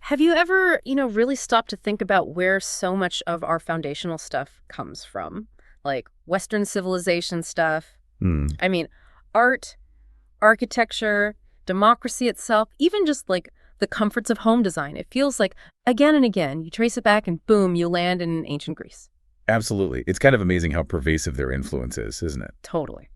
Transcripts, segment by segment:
Have you ever, really stopped to think about where so much of our foundational stuff comes from? Like Western civilization stuff. Hmm. I mean, art, architecture, democracy itself, even just like the comforts of home design. It feels like again and again, you trace it back and boom, you land in ancient Greece. Absolutely. It's kind of amazing how pervasive their influence is, isn't it? Totally.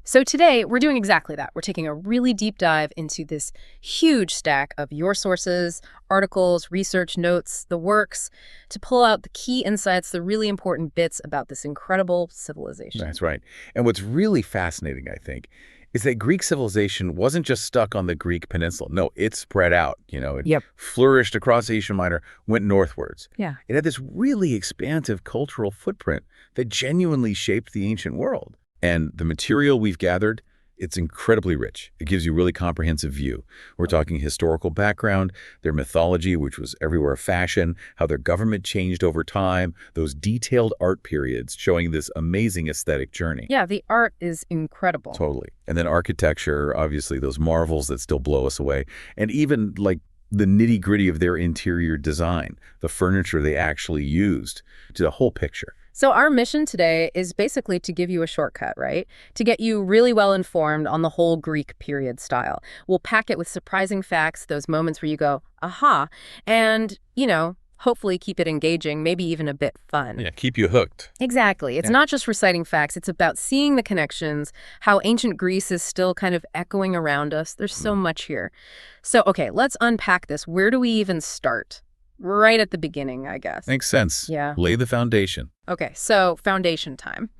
So today, we're doing exactly that. We're taking a really deep dive into this huge stack of your sources, articles, research notes, the works, to pull out the key insights, the really important bits about this incredible civilization. That's right. And what's really fascinating, I think, is that Greek civilization wasn't just stuck on the Greek peninsula. No, it spread out. It Yep. flourished across Asia Minor, went northwards. Yeah. It had this really expansive cultural footprint that genuinely shaped the ancient world. And the material we've gathered, it's incredibly rich. It gives you a really comprehensive view. We're talking historical background, their mythology, which was everywhere fashion, how their government changed over time, those detailed art periods showing this amazing aesthetic journey. Yeah, the art is incredible. Totally. And then architecture, obviously, those marvels that still blow us away. And even like the nitty-gritty of their interior design, the furniture they actually used, to the whole picture. So our mission today is basically to give you a shortcut, right? To get you really well informed on the whole Greek period style. We'll pack it with surprising facts, those moments where you go, aha, and, hopefully keep it engaging, maybe even a bit fun. Yeah, keep you hooked. Exactly. It's not just reciting facts. It's about seeing the connections, how ancient Greece is still kind of echoing around us. There's so much here. So, okay, let's unpack this. Where do we even start? Right at the beginning, I guess. Makes sense. Yeah. Lay the foundation. Okay, so foundation time.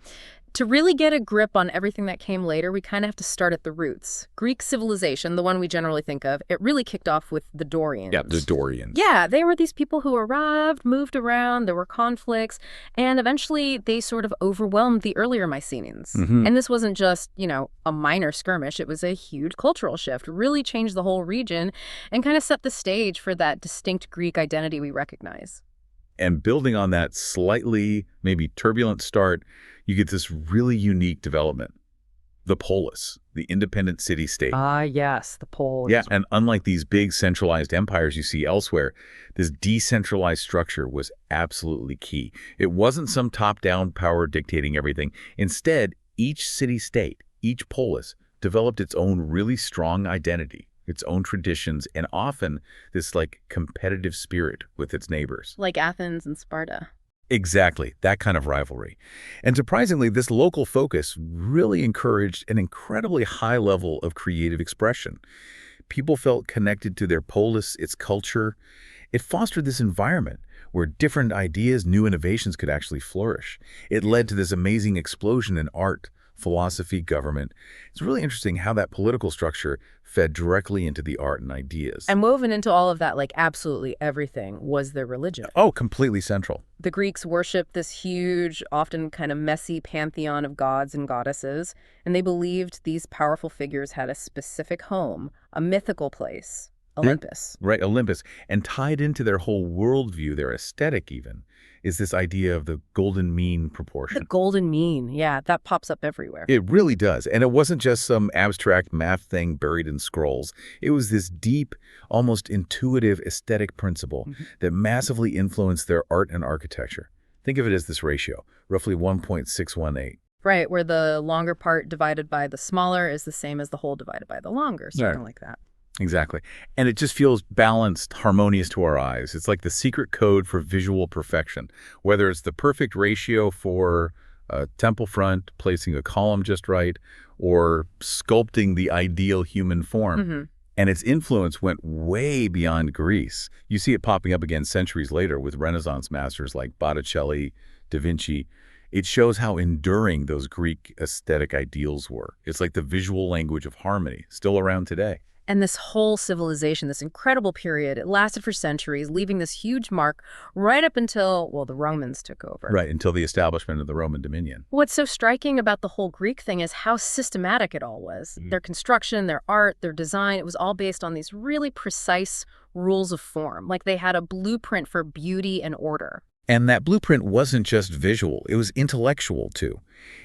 To really get a grip on everything that came later, we kind of have to start at the roots. Greek civilization, the one we generally think of, it really kicked off with the Dorians. Yeah, the Dorians. Yeah, they were these people who arrived, moved around, there were conflicts, and eventually they sort of overwhelmed the earlier Mycenaeans. And this wasn't just, a minor skirmish. It was a huge cultural shift, really changed the whole region and kind of set the stage for that distinct Greek identity we recognize. And building on that slightly, maybe turbulent start, you get this really unique development. The polis, the independent city-state. Ah, yes, the polis. Yeah, and unlike these big centralized empires you see elsewhere, this decentralized structure was absolutely key. It wasn't some top-down power dictating everything. Instead, each city-state, each polis, developed its own really strong identity, its own traditions, and often this competitive spirit with its neighbors. Like Athens and Sparta. Exactly, that kind of rivalry. And surprisingly, this local focus really encouraged an incredibly high level of creative expression. People felt connected to their polis, its culture. It fostered this environment where different ideas, new innovations could actually flourish. It led to this amazing explosion in art, philosophy, government. It's really interesting how that political structure fed directly into the art and ideas. And woven into all of that, absolutely everything, was their religion. Oh, completely central. The Greeks worshipped this huge, often kind of messy pantheon of gods and goddesses, and they believed these powerful figures had a specific home, a mythical place, Olympus. Right, Olympus. And tied into their whole worldview, their aesthetic even, is this idea of the golden mean proportion. The golden mean, yeah, that pops up everywhere. It really does. And it wasn't just some abstract math thing buried in scrolls. It was this deep, almost intuitive aesthetic principle that massively influenced their art and architecture. Think of it as this ratio, roughly 1.618. Right, where the longer part divided by the smaller is the same as the whole divided by the longer, something like that. Exactly. And it just feels balanced, harmonious to our eyes. It's like the secret code for visual perfection, whether it's the perfect ratio for a temple front, placing a column just right, or sculpting the ideal human form. And its influence went way beyond Greece. You see it popping up again centuries later with Renaissance masters like Botticelli, Da Vinci. It shows how enduring those Greek aesthetic ideals were. It's like the visual language of harmony, still around today. And this whole civilization, this incredible period, it lasted for centuries, leaving this huge mark right up until, the Romans took over. Right, until the establishment of the Roman dominion. What's so striking about the whole Greek thing is how systematic it all was. Their construction, their art, their design, it was all based on these really precise rules of form. Like they had a blueprint for beauty and order. And that blueprint wasn't just visual, it was intellectual too.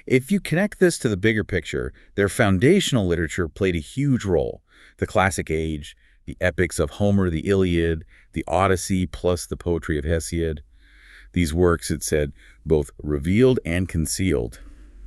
If you connect this to the bigger picture, their foundational literature played a huge role. The classic age, the epics of Homer, the Iliad, the Odyssey, plus the poetry of Hesiod. These works, it said, both revealed and concealed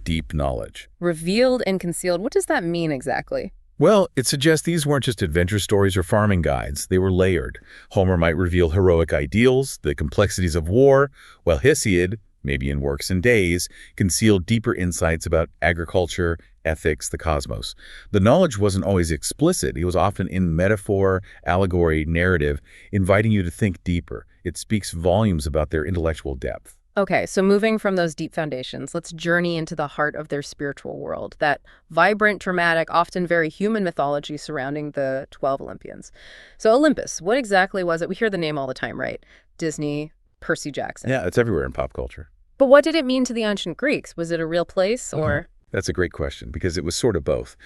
deep knowledge. Revealed and concealed. What does that mean exactly? Well, it suggests these weren't just adventure stories or farming guides. They were layered. Homer might reveal heroic ideals, the complexities of war, while Hesiod, maybe in Works and Days, concealed deeper insights about agriculture, ethics, the cosmos. The knowledge wasn't always explicit. It was often in metaphor, allegory, narrative, inviting you to think deeper. It speaks volumes about their intellectual depth. Okay, so moving from those deep foundations, let's journey into the heart of their spiritual world, that vibrant, dramatic, often very human mythology surrounding the 12 Olympians. So Olympus, what exactly was it? We hear the name all the time, right? Disney, Percy Jackson. Yeah, it's everywhere in pop culture. But what did it mean to the ancient Greeks? Was it a real place or? That's a great question, because it was sort of both.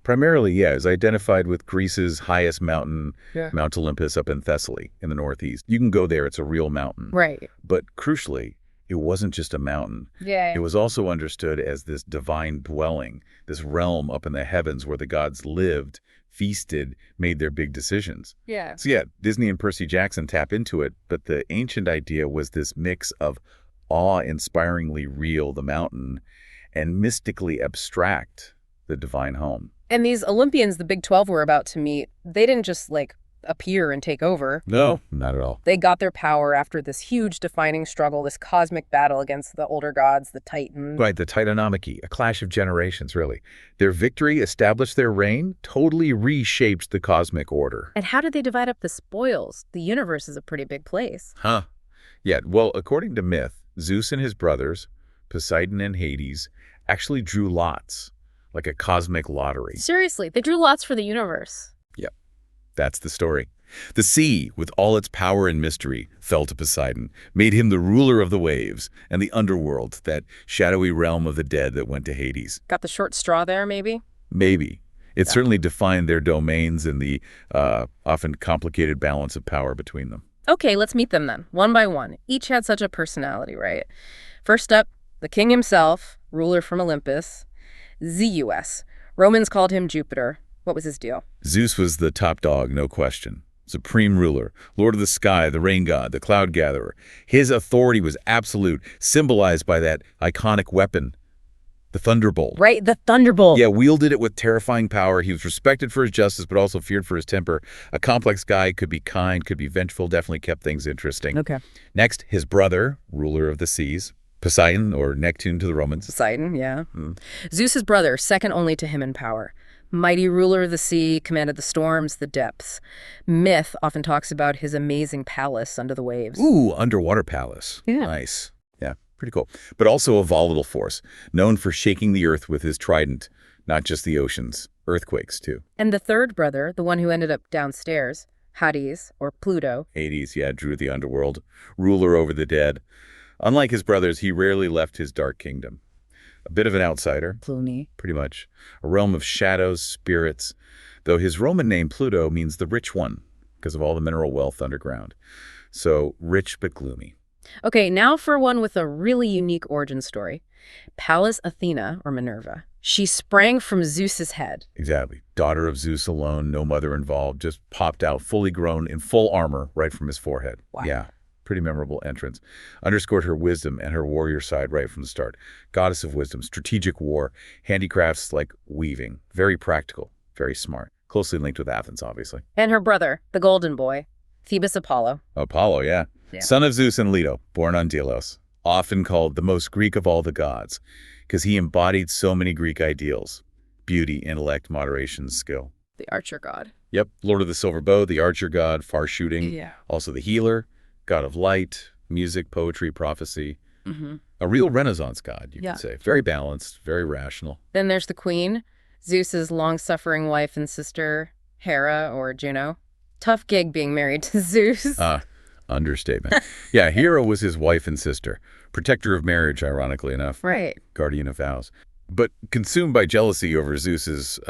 Primarily, yeah, it was identified with Greece's highest mountain, Mount Olympus up in Thessaly in the northeast. You can go there, it's a real mountain. Right. But crucially, it wasn't just a mountain. Yeah. It was also understood as this divine dwelling, this realm up in the heavens where the gods lived, feasted, made their big decisions. Yeah. So yeah, Disney and Percy Jackson tap into it, but the ancient idea was this mix of awe-inspiringly real, the mountain, and mystically abstract, the divine home. And these Olympians the Big 12 were about to meet, they didn't just appear and take over. No, not at all. They got their power after this huge defining struggle, this cosmic battle against the older gods, the Titans. Right, the Titanomachy, a clash of generations, really. Their victory established their reign, totally reshaped the cosmic order. And how did they divide up the spoils? The universe is a pretty big place. Yeah, well, according to myth, Zeus and his brothers, Poseidon and Hades, actually drew lots, like a cosmic lottery. Seriously, they drew lots for the universe. Yep, that's the story. The sea, with all its power and mystery, fell to Poseidon, made him the ruler of the waves, and the underworld, that shadowy realm of the dead that went to Hades. Got the short straw there, maybe? Maybe. It certainly defined their domains and the often complicated balance of power between them. Okay, let's meet them then, one by one. Each had such a personality, right? First up, the king himself, ruler from Olympus, Zeus. Romans called him Jupiter. What was his deal? Zeus was the top dog, no question. Supreme ruler, lord of the sky, the rain god, the cloud gatherer. His authority was absolute, symbolized by that iconic weapon, the thunderbolt. Right, the thunderbolt. Yeah, wielded it with terrifying power. He was respected for his justice, but also feared for his temper. A complex guy, could be kind, could be vengeful, definitely kept things interesting. Okay. Next, his brother, ruler of the seas, Poseidon, or Neptune to the Romans. Poseidon, yeah. Zeus's brother, second only to him in power. Mighty ruler of the sea, commanded the storms, the depths. Myth often talks about his amazing palace under the waves. Ooh, underwater palace. Yeah. Nice. Yeah, pretty cool. But also a volatile force, known for shaking the earth with his trident, not just the oceans, earthquakes too. And the third brother, the one who ended up downstairs, Hades, or Pluto. Hades, yeah, drew the underworld, ruler over the dead. Unlike his brothers, he rarely left his dark kingdom. A bit of an outsider. Pliny. Pretty much. A realm of shadows, spirits. Though his Roman name, Pluto, means the rich one, because of all the mineral wealth underground. So, rich but gloomy. Okay, now for one with a really unique origin story. Pallas Athena, or Minerva. She sprang from Zeus's head. Exactly. Daughter of Zeus alone, no mother involved, just popped out fully grown in full armor right from his forehead. Wow. Yeah. Pretty memorable entrance. Underscored her wisdom and her warrior side right from the start. Goddess of wisdom, strategic war, handicrafts like weaving. Very practical, very smart. Closely linked with Athens, obviously. And her brother, the golden boy, Phoebus Apollo. Apollo, yeah. Son of Zeus and Leto, born on Delos. Often called the most Greek of all the gods, because he embodied so many Greek ideals. Beauty, intellect, moderation, skill. The archer god. Yep, Lord of the Silver Bow, the archer god, far shooting. Yeah. Also the healer. God of light, music, poetry, prophecy. A real Renaissance god, you could say. Very balanced, very rational. Then there's the queen, Zeus's long-suffering wife and sister, Hera, or Juno. Tough gig being married to Zeus. Understatement. Yeah, Hera was his wife and sister. Protector of marriage, ironically enough. Right. Guardian of vows. But consumed by jealousy over Zeus's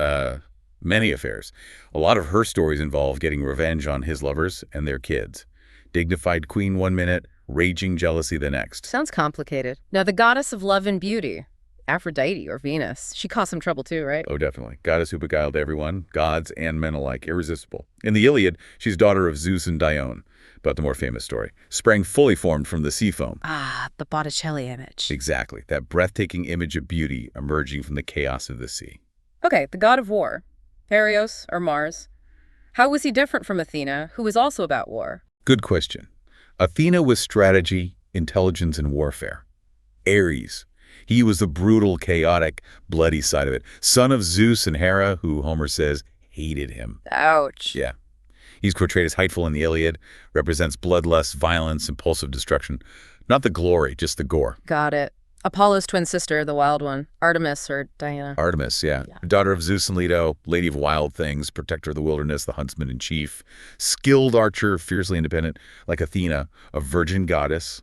many affairs. A lot of her stories involve getting revenge on his lovers and their kids. Dignified queen one minute, raging jealousy the next. Sounds complicated. Now, the goddess of love and beauty, Aphrodite or Venus. She caused some trouble too, right? Oh, definitely. Goddess who beguiled everyone, gods and men alike, irresistible. In the Iliad, she's daughter of Zeus and Dione, but the more famous story. Sprang fully formed from the sea foam. Ah, the Botticelli image. Exactly, that breathtaking image of beauty emerging from the chaos of the sea. Okay, the god of war. Helios or Mars. How was he different from Athena, who was also about war? Good question. Athena was strategy, intelligence, and warfare. Ares. He was the brutal, chaotic, bloody side of it. Son of Zeus and Hera, who Homer says hated him. Ouch. Yeah. He's portrayed as hateful in the Iliad, represents bloodlust, violence, impulsive destruction. Not the glory, just the gore. Got it. Apollo's twin sister, the wild one. Artemis or Diana. Artemis, yeah. Daughter of Zeus and Leto, lady of wild things, protector of the wilderness, the huntsman in chief. Skilled archer, fiercely independent, like Athena, a virgin goddess,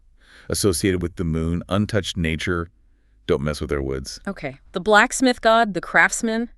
associated with the moon, untouched nature. Don't mess with their woods. Okay. The blacksmith god, the craftsman.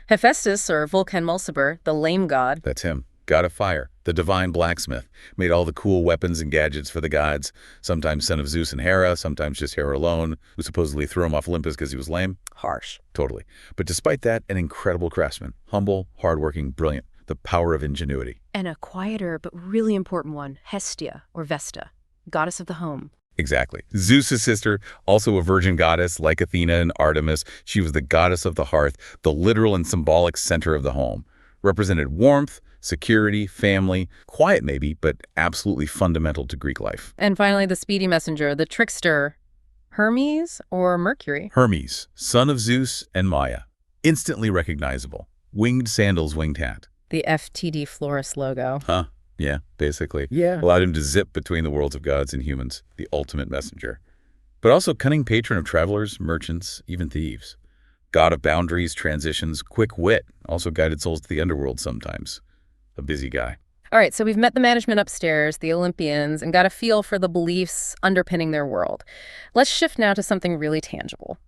Hephaestus or Vulcan Mulciber, the lame god. That's him. God of fire, the divine blacksmith. Made all the cool weapons and gadgets for the gods. Sometimes son of Zeus and Hera, sometimes just Hera alone, who supposedly threw him off Olympus because he was lame. Harsh. Totally. But despite that, an incredible craftsman. Humble, hardworking, brilliant. The power of ingenuity. And a quieter but really important one, Hestia or Vesta, goddess of the home. Exactly. Zeus' sister, also a virgin goddess like Athena and Artemis. She was the goddess of the hearth, the literal and symbolic center of the home. Represented warmth, security, family, quiet maybe, but absolutely fundamental to Greek life. And finally, the speedy messenger, the trickster, Hermes or Mercury? Hermes, son of Zeus and Maya. Instantly recognizable. Winged sandals, winged hat. The FTD florist logo. Huh? Yeah, basically. Yeah. Allowed him to zip between the worlds of gods and humans, the ultimate messenger. But also cunning patron of travelers, merchants, even thieves. God of boundaries, transitions, quick wit, also guided souls to the underworld sometimes. A busy guy. All right, so we've met the management upstairs, the Olympians, and got a feel for the beliefs underpinning their world. Let's shift now to something really tangible.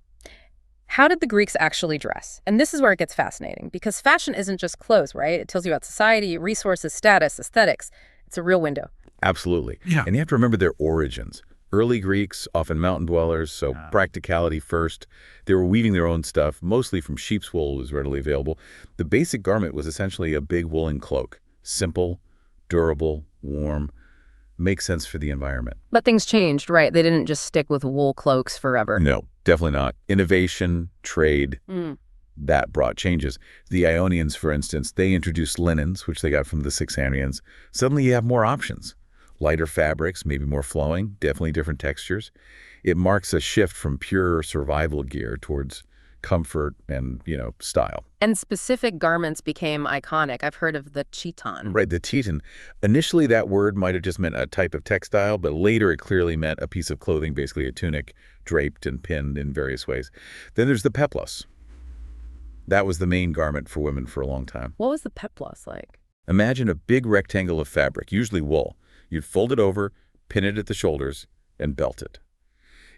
How did the Greeks actually dress? And this is where it gets fascinating, because fashion isn't just clothes, right? It tells you about society, resources, status, aesthetics. It's a real window. Absolutely. Yeah. And you have to remember their origins. Early Greeks, often mountain dwellers, so practicality first. They were weaving their own stuff, mostly from sheep's wool was readily available. The basic garment was essentially a big woolen cloak. Simple, durable, warm, makes sense for the environment. But things changed, right? They didn't just stick with wool cloaks forever. No, definitely not. Innovation, trade, that brought changes. The Ionians, for instance, they introduced linens, which they got from the Saxanians. Suddenly you have more options. Lighter fabrics, maybe more flowing, definitely different textures. It marks a shift from pure survival gear towards comfort and, style. And specific garments became iconic. I've heard of the chiton. Right, the chiton. Initially, that word might have just meant a type of textile, but later it clearly meant a piece of clothing, basically a tunic, draped and pinned in various ways. Then there's the peplos. That was the main garment for women for a long time. What was the peplos like? Imagine a big rectangle of fabric, usually wool. You'd fold it over, pin it at the shoulders, and belt it.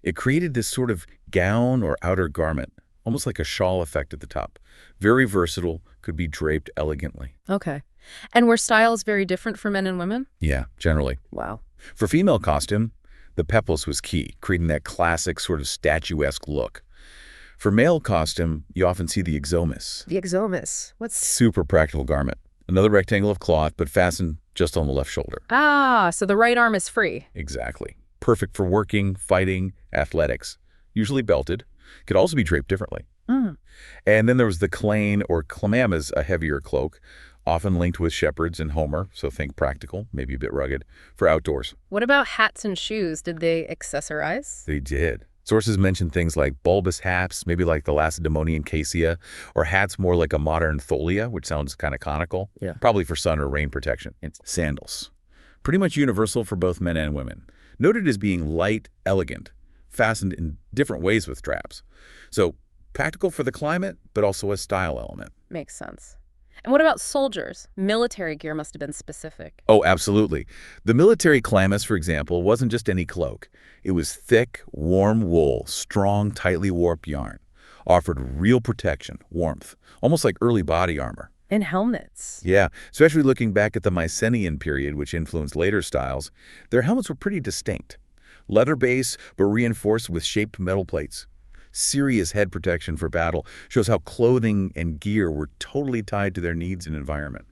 It created this sort of gown or outer garment, almost like a shawl effect at the top. Very versatile, could be draped elegantly. Okay. And were styles very different for men and women? Yeah, generally. Wow. For female costume, the peplos was key, creating that classic sort of statuesque look. For male costume, you often see the exomus. The exomus. What's... Super practical garment. Another rectangle of cloth, but fastened just on the left shoulder. Ah, so the right arm is free. Exactly. Perfect for working, fighting, athletics. Usually belted. Could also be draped differently. And then there was the clane or chlamymas, a heavier cloak, often linked with shepherds in Homer, so think practical, maybe a bit rugged, for outdoors. What about hats and shoes? Did they accessorize? They did. Sources mention things like bulbous hats, maybe like the Lacedaemonian cassia, or hats more like a modern tholia, which sounds kind of conical, probably for sun or rain protection. And sandals. Pretty much universal for both men and women. Noted as being light, elegant, fastened in different ways with straps. So practical for the climate, but also a style element. Makes sense. And what about soldiers? Military gear must have been specific. Oh, absolutely. The military chlamys, for example, wasn't just any cloak. It was thick, warm wool, strong, tightly warped yarn. Offered real protection, warmth, almost like early body armor. And helmets. Yeah, especially looking back at the Mycenaean period, which influenced later styles, their helmets were pretty distinct. Leather base, but reinforced with shaped metal plates. serious head protection for battle, shows how clothing and gear were totally tied to their needs and environment.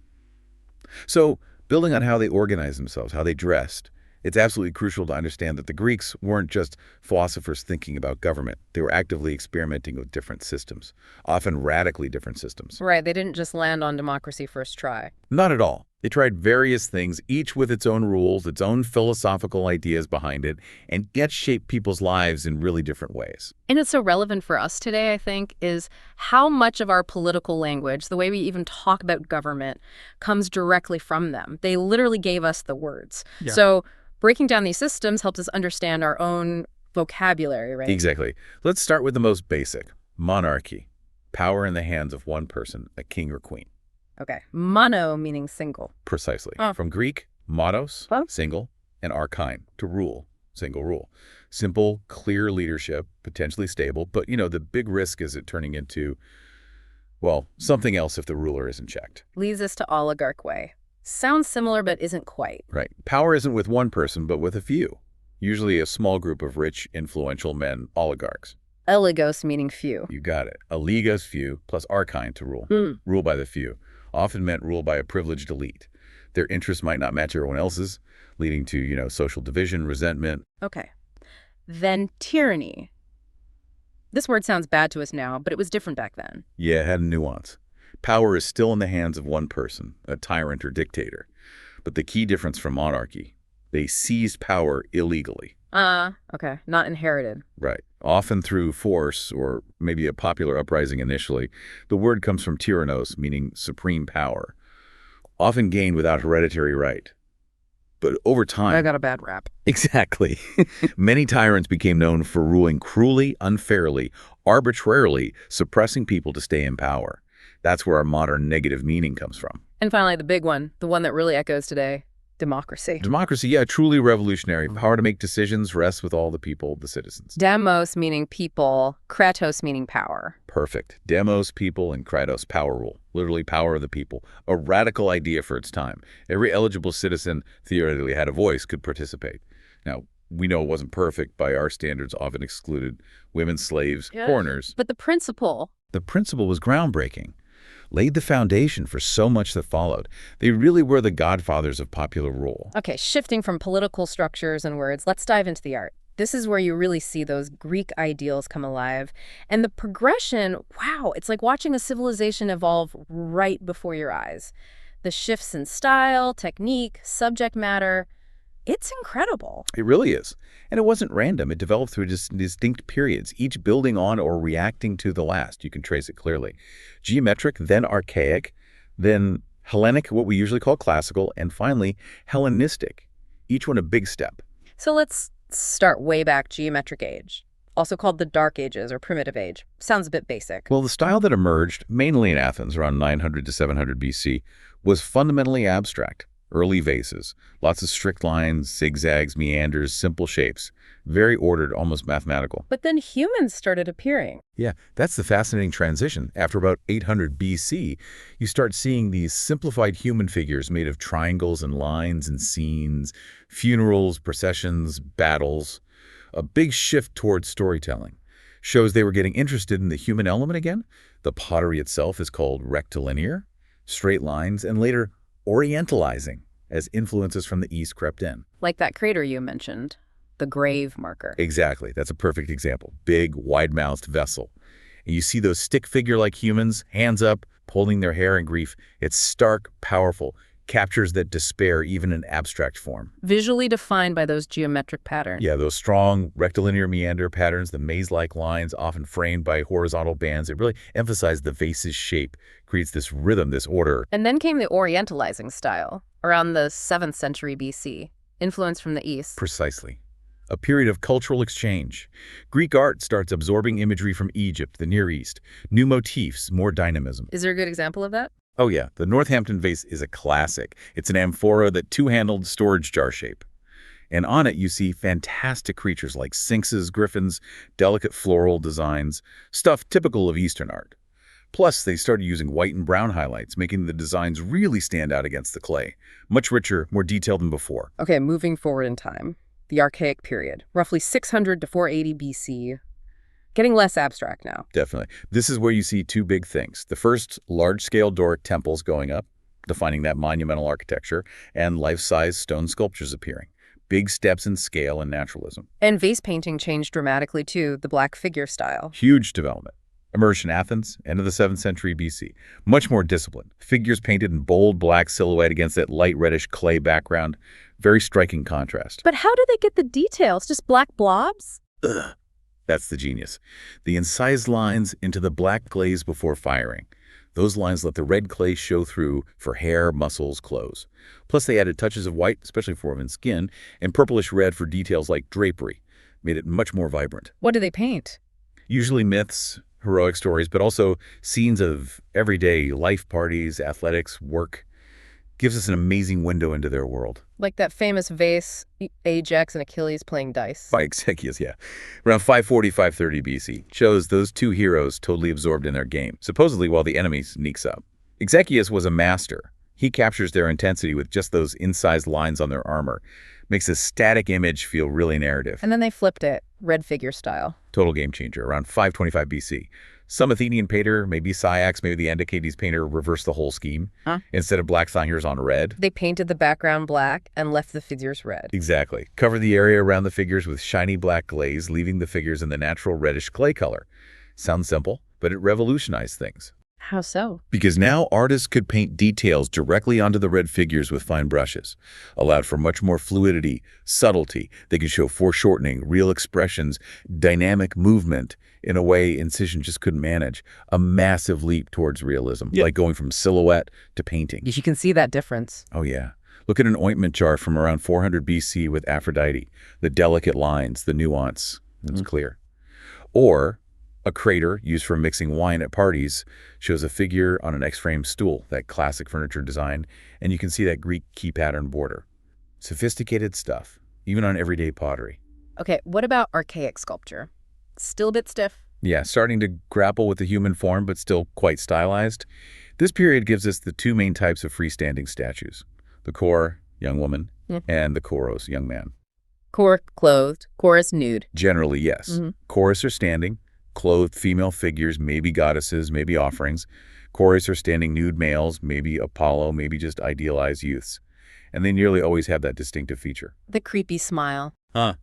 So, building on how they organized themselves, how they dressed, it's absolutely crucial to understand that the Greeks weren't just philosophers thinking about government. They were actively experimenting with different systems, often radically different systems. Right, they didn't just land on democracy first try. Not at all. They tried various things, each with its own rules, its own philosophical ideas behind it, and yet shaped people's lives in really different ways. And it's so relevant for us today, I think, is how much of our political language, the way we even talk about government, comes directly from them. They literally gave us the words. Yeah. So breaking down these systems helps us understand our own vocabulary, right? Exactly. Let's start with the most basic, monarchy. Power in the hands of one person, a king or queen. Okay. Mono meaning single. Precisely. Oh. From Greek, monos, Huh? single, and archain, to rule, single rule. Simple, clear leadership, potentially stable, but, the big risk is it turning into, well, something else if the ruler isn't checked. Leads us to oligarch way. Sounds similar, but isn't quite. Right. Power isn't with one person, but with a few. Usually a small group of rich, influential men, oligarchs. Oligos meaning few. You got it. Oligos, few, plus archain, to rule. Rule by the few. Often meant rule by a privileged elite. Their interests might not match everyone else's, leading to, social division, resentment. Okay. Then tyranny. This word sounds bad to us now, but it was different back then. Yeah, it had a nuance. Power is still in the hands of one person, a tyrant or dictator. But the key difference from monarchy, they seized power illegally. Okay. Not inherited. Right. Often through force or maybe a popular uprising initially. The word comes from tyrannos, meaning supreme power. Often gained without hereditary right. But over time... I got a bad rap. Exactly. Many tyrants became known for ruling cruelly, unfairly, arbitrarily, suppressing people to stay in power. That's where our modern negative meaning comes from. And finally, the big one, the one that really echoes today, democracy. Democracy, yeah, truly revolutionary. Power to make decisions rests with all the people, the citizens. Demos meaning people, kratos meaning power. Perfect. Demos, people, and kratos, power rule. Literally power of the people. A radical idea for its time. Every eligible citizen theoretically had a voice, could participate. Now, we know it wasn't perfect. By our standards, often excluded women, slaves, foreigners. But the principle was groundbreaking. Laid the foundation for so much that followed. They really were the godfathers of popular rule. Okay, shifting from political structures and words, let's dive into the art. This is where you really see those Greek ideals come alive. And the progression, wow, it's like watching a civilization evolve right before your eyes. The shifts in style, technique, subject matter, it's incredible. It really is. And it wasn't random. It developed through distinct periods, each building on or reacting to the last. You can trace it clearly. Geometric, then archaic, then Hellenic, what we usually call classical, and finally Hellenistic. Each one a big step. So let's start way back, geometric age, also called the Dark Ages or Primitive Age. Sounds a bit basic. Well, the style that emerged, mainly in Athens around 900 to 700 BC, was fundamentally abstract. Early vases, lots of strict lines, zigzags, meanders, simple shapes. Very ordered, almost mathematical. But then humans started appearing. Yeah, that's the fascinating transition. After about 800 BC, you start seeing these simplified human figures made of triangles and lines and scenes, funerals, processions, battles. A big shift towards storytelling. Shows they were getting interested in the human element again. The pottery itself is called rectilinear, straight lines, and later orientalizing as influences from the East crept in. Like that crater you mentioned, the grave marker. Exactly. That's a perfect example. Big, wide-mouthed vessel. And you see those stick figure-like humans, hands up, holding their hair in grief. It's stark, powerful, captures that despair even in abstract form. Visually defined by those geometric patterns. Yeah, those strong rectilinear meander patterns, the maze-like lines often framed by horizontal bands. It really emphasized the vase's shape, creates this rhythm, this order. And then came the orientalizing style, around the 7th century BC, influence from the East. Precisely. A period of cultural exchange. Greek art starts absorbing imagery from Egypt, the Near East. New motifs, more dynamism. Is there a good example of that? Oh yeah, the Northampton vase is a classic. It's an amphora, that two-handled storage jar shape. And on it you see fantastic creatures like sphinxes, griffins, delicate floral designs, stuff typical of Eastern art. Plus, they started using white and brown highlights, making the designs really stand out against the clay. Much richer, more detailed than before. Okay, moving forward in time. The Archaic period, roughly 600 to 480 BC. Getting less abstract now. Definitely. This is where you see two big things. The first, large-scale Doric temples going up, defining that monumental architecture, and life-size stone sculptures appearing. Big steps in scale and naturalism. And vase painting changed dramatically, too, the black figure style. Huge development. Emerged in Athens, end of the 7th century BC. Much more disciplined. Figures painted in bold black silhouette against that light reddish clay background. Very striking contrast. But how do they get the details? Just black blobs? Ugh. That's the genius. The incised lines into the black glaze before firing. Those lines let the red clay show through for hair, muscles, clothes. Plus they added touches of white, especially for women's skin, and purplish red for details like drapery. Made it much more vibrant. What do they paint? Usually myths, heroic stories, but also scenes of everyday life, parties, athletics, work. Gives us an amazing window into their world. Like that famous vase, Ajax and Achilles playing dice. By Exekius, yeah. Around 540, 530 BC. Shows those two heroes totally absorbed in their game, supposedly while the enemy sneaks up. Exekius was a master. He captures their intensity with just those incised lines on their armor. Makes a static image feel really narrative. And then they flipped it, red figure style. Total game changer, around 525 BC. Some Athenian painter, maybe Cyax, maybe the Andocades painter, reversed the whole scheme. Instead of black signs on red. They painted the background black and left the figures red. Exactly. Cover the area around the figures with shiny black glaze, leaving the figures in the natural reddish clay color. Sounds simple, but it revolutionized things. How so? Because now artists could paint details directly onto the red figures with fine brushes. Allowed for much more fluidity, subtlety. They could show foreshortening, real expressions, dynamic movement in a way incision just couldn't manage. A massive leap towards realism, like going from silhouette to painting. You can see that difference. Oh, yeah. Look at an ointment jar from around 400 BC with Aphrodite. The delicate lines, the nuance. It's clear. Or a crater used for mixing wine at parties shows a figure on an X-frame stool, that classic furniture design, and you can see that Greek key pattern border. Sophisticated stuff, even on everyday pottery. Okay, what about archaic sculpture? Still a bit stiff? Yeah, starting to grapple with the human form, but still quite stylized. This period gives us the two main types of freestanding statues. The core, young woman, and the chorus, young man. Core clothed, chorus nude. Generally, yes. Chorus are standing. Clothed female figures, maybe goddesses, maybe offerings. Chorus are standing nude males, maybe Apollo, maybe just idealized youths. And they nearly always have that distinctive feature. The creepy smile. The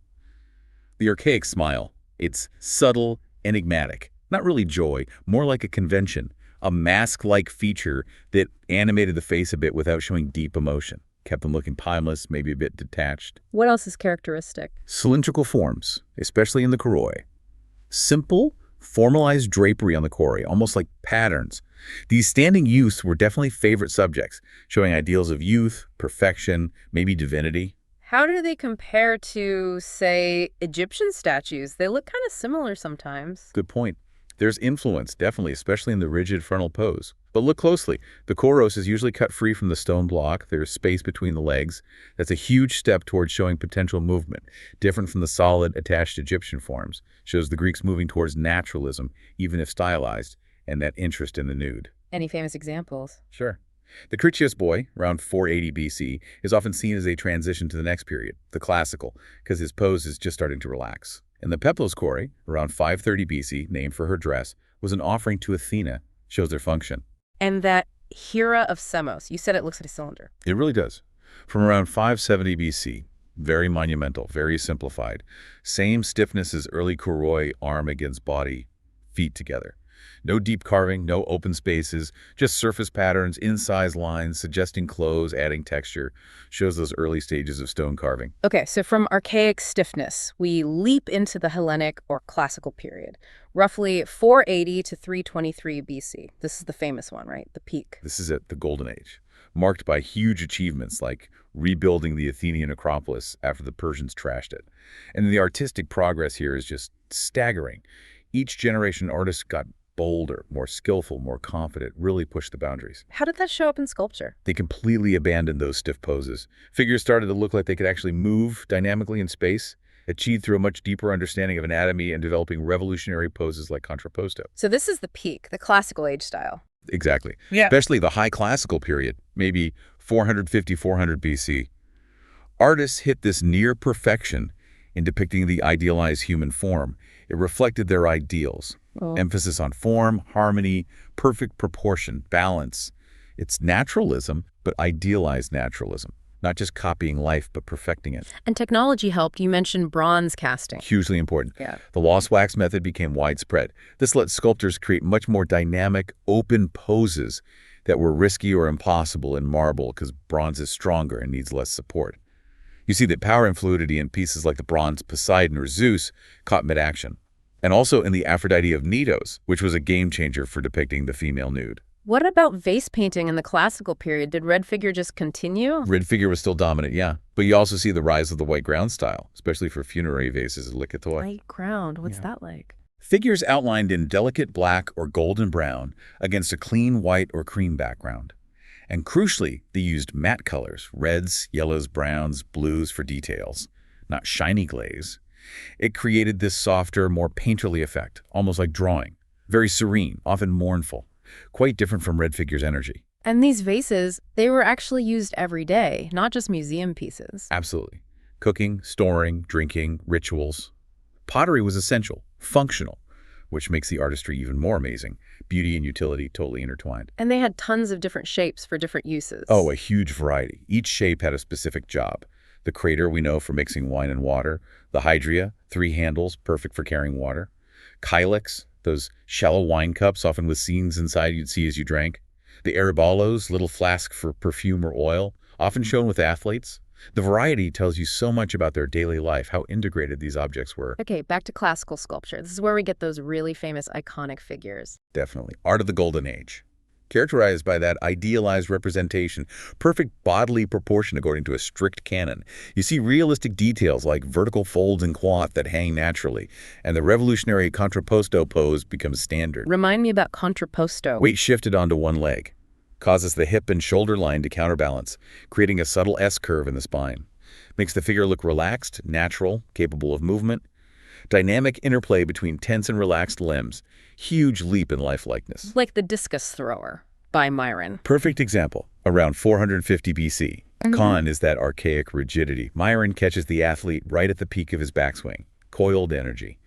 archaic smile. It's subtle, enigmatic. Not really joy, more like a convention. A mask-like feature that animated the face a bit without showing deep emotion. Kept them looking timeless, maybe a bit detached. What else is characteristic? Cylindrical forms, especially in the koroi. Simple, formalized drapery on the koroi, almost like patterns. These standing youths were definitely favorite subjects, showing ideals of youth, perfection, maybe divinity. How do they compare to, say, Egyptian statues? They look kind of similar sometimes. Good point. There's influence, definitely, especially in the rigid frontal pose. But look closely. The chorus is usually cut free from the stone block. There's space between the legs. That's a huge step towards showing potential movement, different from the solid, attached Egyptian forms. Shows the Greeks moving towards naturalism, even if stylized, and that interest in the nude. Any famous examples? Sure. The Critias boy, around 480 BC, is often seen as a transition to the next period, the classical, because his pose is just starting to relax. And the Peplos Kore, around 530 BC, named for her dress, was an offering to Athena, shows their function. And that Hera of Samos, you said it looks like a cylinder. It really does. From around 570 BC, very monumental, very simplified. Same stiffness as early koroi, arm against body, feet together. No deep carving, no open spaces, just surface patterns, incised lines, suggesting clothes, adding texture. Shows those early stages of stone carving. Okay, so from archaic stiffness, we leap into the Hellenic or classical period, roughly 480 to 323 BC. This is the famous one, right? The peak. This is it, the Golden Age, marked by huge achievements like rebuilding the Athenian Acropolis after the Persians trashed it. And the artistic progress here is just staggering. Each generation artist got bolder, more skillful, more confident, really pushed the boundaries. How did that show up in sculpture? They completely abandoned those stiff poses. Figures started to look like they could actually move dynamically in space, achieved through a much deeper understanding of anatomy and developing revolutionary poses like contrapposto. So this is the peak, the classical age style. Exactly. Yeah. Especially the high classical period, maybe 450, 400 BC. Artists hit this near perfection In depicting the idealized human form, it reflected their ideals. Oh. Emphasis on form, harmony, perfect proportion, balance. It's naturalism, but idealized naturalism. Not just copying life, but perfecting it. And technology helped. You mentioned bronze casting. Hugely important. Yeah. The lost wax method became widespread. This let sculptors create much more dynamic, open poses that were risky or impossible in marble because bronze is stronger and needs less support. You see that power and fluidity in pieces like the bronze Poseidon or Zeus caught mid-action. And also in the Aphrodite of Knidos, which was a game-changer for depicting the female nude. What about vase painting in the classical period? Did red figure just continue? Red figure was still dominant, yeah. But you also see the rise of the white ground style, especially for funerary vases at Lickitoi. White ground, what's that like? Figures outlined in delicate black or golden brown against a clean white or cream background. And crucially, they used matte colors, reds, yellows, browns, blues for details, not shiny glaze. It created this softer, more painterly effect, almost like drawing. Very serene, often mournful, quite different from red figure's energy. And these vases, they were actually used every day, not just museum pieces. Absolutely. Cooking, storing, drinking, rituals. Pottery was essential, functional, which makes the artistry even more amazing. Beauty and utility totally intertwined. And they had tons of different shapes for different uses. Oh, a huge variety. Each shape had a specific job. The crater we know for mixing wine and water. The hydria, 3 handles, perfect for carrying water. Kylix, those shallow wine cups, often with scenes inside you'd see as you drank. The arabalos, little flask for perfume or oil, often shown with athletes. The variety tells you so much about their daily life, how integrated these objects were. Okay, back to classical sculpture. This is where we get those really famous iconic figures. Definitely. Art of the Golden Age. Characterized by that idealized representation, perfect bodily proportion according to a strict canon. You see realistic details like vertical folds in cloth that hang naturally, and the revolutionary contrapposto pose becomes standard. Remind me about contrapposto. Weight shifted onto one leg. Causes the hip and shoulder line to counterbalance, creating a subtle S-curve in the spine. Makes the figure look relaxed, natural, capable of movement. Dynamic interplay between tense and relaxed limbs. Huge leap in lifelikeness. Like the discus thrower by Myron. Perfect example, around 450 BC. Con is that archaic rigidity. Myron catches the athlete right at the peak of his backswing. Coiled energy.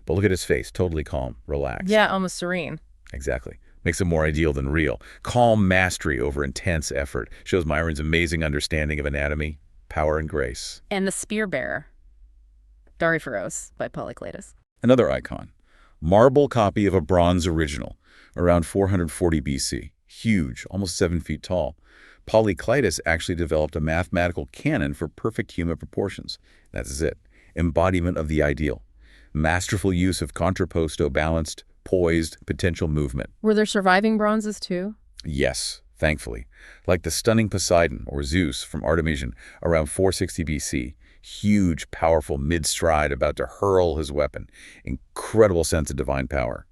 But look at his face, totally calm, relaxed. Yeah, almost serene. Exactly. Makes him more ideal than real. Calm mastery over intense effort. Shows Myron's amazing understanding of anatomy, power, and grace. And the spear bearer. Doryphoros by Polycletus. Another icon. Marble copy of a bronze original, around 440 BC. Huge, almost 7 feet tall. Polycletus actually developed a mathematical canon for perfect human proportions. That's it. Embodiment of the ideal. Masterful use of contrapposto balanced, poised, potential movement. Were there surviving bronzes too? Yes, thankfully. Like the stunning Poseidon, or Zeus, from Artemision, around 460 BC. Huge, powerful mid-stride about to hurl his weapon. Incredible sense of divine power.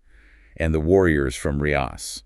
And the warriors from Rias.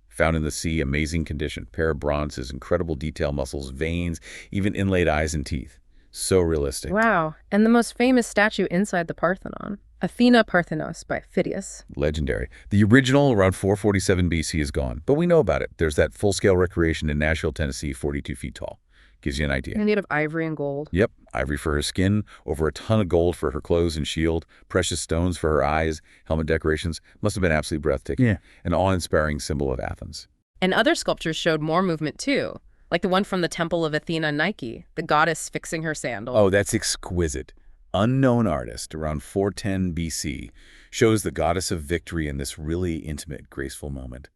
Found in the sea, amazing condition. Pair of bronzes, incredible detail, muscles, veins, even inlaid eyes and teeth. So realistic. Wow. And the most famous statue inside the Parthenon. Athena Parthenos by Phidias. Legendary. The original, around 447 BC, is gone, but we know about it. There's that full-scale recreation in Nashville, Tennessee, 42 feet tall. Gives you an idea. Made of ivory and gold. Yep, ivory for her skin, over a ton of gold for her clothes and shield, precious stones for her eyes, helmet decorations. Must have been absolutely breathtaking. Yeah. An awe-inspiring symbol of Athens. And other sculptures showed more movement too, like the one from the Temple of Athena Nike, the goddess fixing her sandal. Oh, that's exquisite. Unknown artist, around 410 BC, shows the goddess of victory in this really intimate, graceful moment.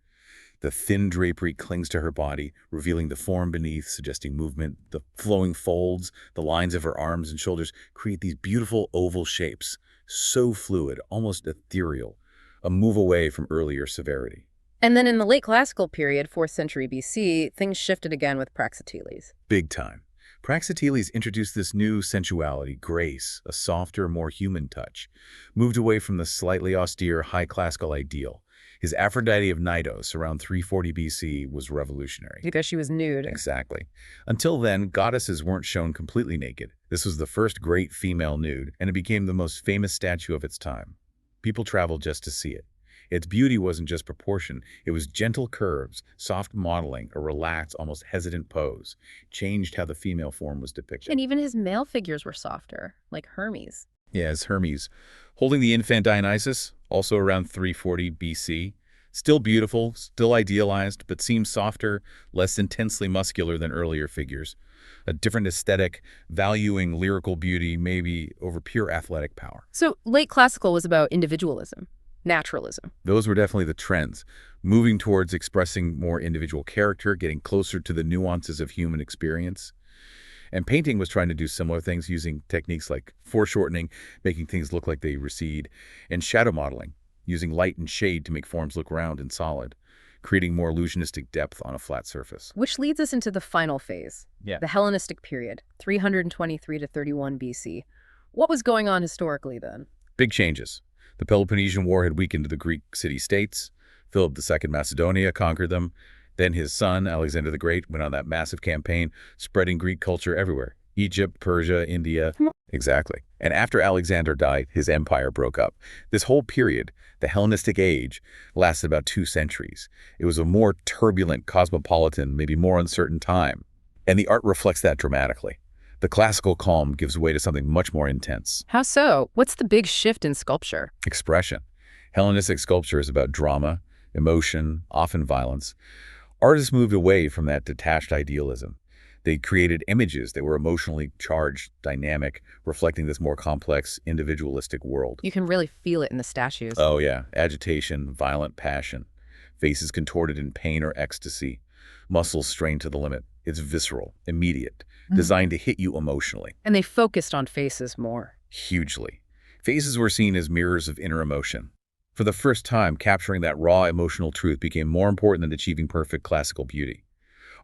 The thin drapery clings to her body, revealing the form beneath, suggesting movement. The flowing folds, the lines of her arms and shoulders create these beautiful oval shapes, so fluid, almost ethereal, a move away from earlier severity. And then in the late classical period, 4th century BC, things shifted again with Praxiteles. Big time. Praxiteles introduced this new sensuality, grace, a softer, more human touch. Moved away from the slightly austere, high classical ideal. His Aphrodite of Knidos, around 340 BC, was revolutionary. Because she was nude. Exactly. Until then, goddesses weren't shown completely naked. This was the first great female nude, and it became the most famous statue of its time. People traveled just to see it. Its beauty wasn't just proportion, it was gentle curves, soft modeling, a relaxed, almost hesitant pose. Changed how the female form was depicted. And even his male figures were softer, like Hermes. Yes, Hermes. Holding the infant Dionysus, also around 340 BC. Still beautiful, still idealized, but seems softer, less intensely muscular than earlier figures. A different aesthetic, valuing lyrical beauty maybe over pure athletic power. So late classical was about individualism, naturalism. Those were definitely the trends, moving towards expressing more individual character, getting closer to the nuances of human experience. And painting was trying to do similar things using techniques like foreshortening, making things look like they recede, and shadow modeling, using light and shade to make forms look round and solid, creating more illusionistic depth on a flat surface. Which leads us into the final phase, Yeah. the Hellenistic period, 323 to 31 BC. What was going on historically then? Big changes. The Peloponnesian War had weakened the Greek city-states. Philip II Macedonia conquered them. Then his son, Alexander the Great, went on that massive campaign, spreading Greek culture everywhere. Egypt, Persia, India. Exactly. And after Alexander died, his empire broke up. This whole period, the Hellenistic Age, lasted about 2 centuries. It was a more turbulent, cosmopolitan, maybe more uncertain time. And the art reflects that dramatically. The classical calm gives way to something much more intense. How so? What's the big shift in sculpture? Expression. Hellenistic sculpture is about drama, emotion, often violence. Artists moved away from that detached idealism. They created images that were emotionally charged, dynamic, reflecting this more complex, individualistic world. You can really feel it in the statues. Oh yeah, agitation, violent passion, faces contorted in pain or ecstasy, muscles strained to the limit. It's visceral, immediate, designed to hit you emotionally. And they focused on faces more. Hugely. Faces were seen as mirrors of inner emotion. For the first time, capturing that raw emotional truth became more important than achieving perfect classical beauty.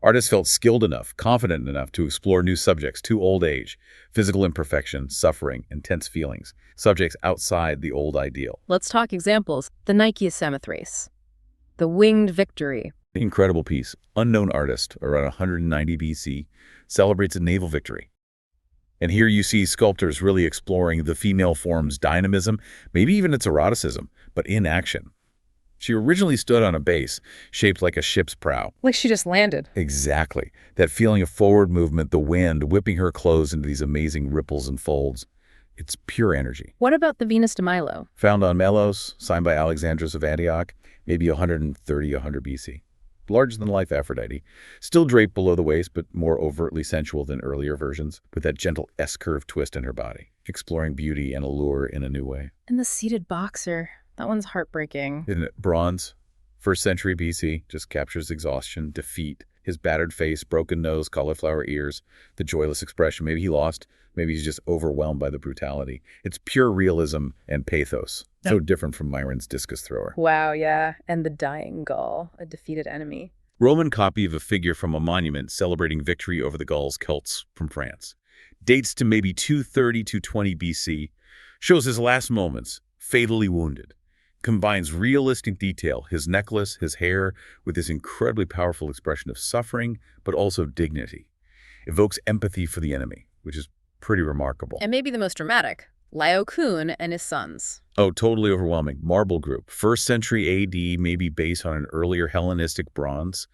Artists felt skilled enough, confident enough to explore new subjects to old age, physical imperfection, suffering, intense feelings, subjects outside the old ideal. Let's talk examples. The Nike Samothrace, the Winged Victory. Incredible piece. Unknown artist, around 190 BC, celebrates a naval victory. And here you see sculptors really exploring the female form's dynamism, maybe even its eroticism, but in action. She originally stood on a base, shaped like a ship's prow. Like she just landed. Exactly. That feeling of forward movement, the wind whipping her clothes into these amazing ripples and folds. It's pure energy. What about the Venus de Milo? Found on Melos, signed by Alexandros of Antioch, maybe 130, 100 BC. Larger-than-life Aphrodite, still draped below the waist, but more overtly sensual than earlier versions, with that gentle S-curve twist in her body, exploring beauty and allure in a new way. And the seated boxer. That one's heartbreaking. Isn't it? Bronze, 1st century BC, just captures exhaustion, defeat, his battered face, broken nose, cauliflower ears, the joyless expression. Maybe he lost, maybe he's just overwhelmed by the brutality. It's pure realism and pathos. So different from Myron's discus thrower. Wow, yeah. And the dying Gaul, a defeated enemy. Roman copy of a figure from a monument celebrating victory over the Gauls Celts from France. Dates to maybe 230–220 BC. Shows his last moments, fatally wounded. Combines realistic detail, his necklace, his hair, with this incredibly powerful expression of suffering, but also dignity. Evokes empathy for the enemy, which is pretty remarkable. And maybe the most dramatic, Laocoon and his sons. Oh, totally overwhelming. Marble group. 1st century AD, maybe based on an earlier Hellenistic bronze.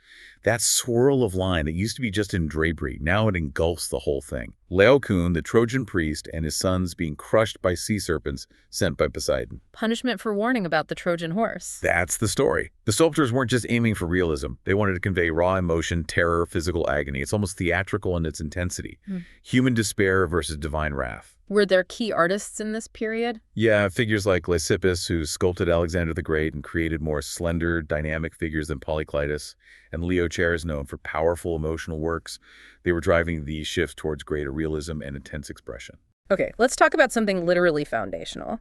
That swirl of line that used to be just in drapery, now it engulfs the whole thing. Laocoon, the Trojan priest, and his sons being crushed by sea serpents sent by Poseidon. Punishment for warning about the Trojan horse. That's the story. The sculptors weren't just aiming for realism. They wanted to convey raw emotion, terror, physical agony. It's almost theatrical in its intensity. Human despair versus divine wrath. Were there key artists in this period? Yeah, figures like Lysippus, who sculpted Alexander the Great and created more slender, dynamic figures than Polyclitus, and Leo Chair is known for powerful emotional works. They were driving the shift towards greater realism and intense expression. Okay, let's talk about something literally foundational.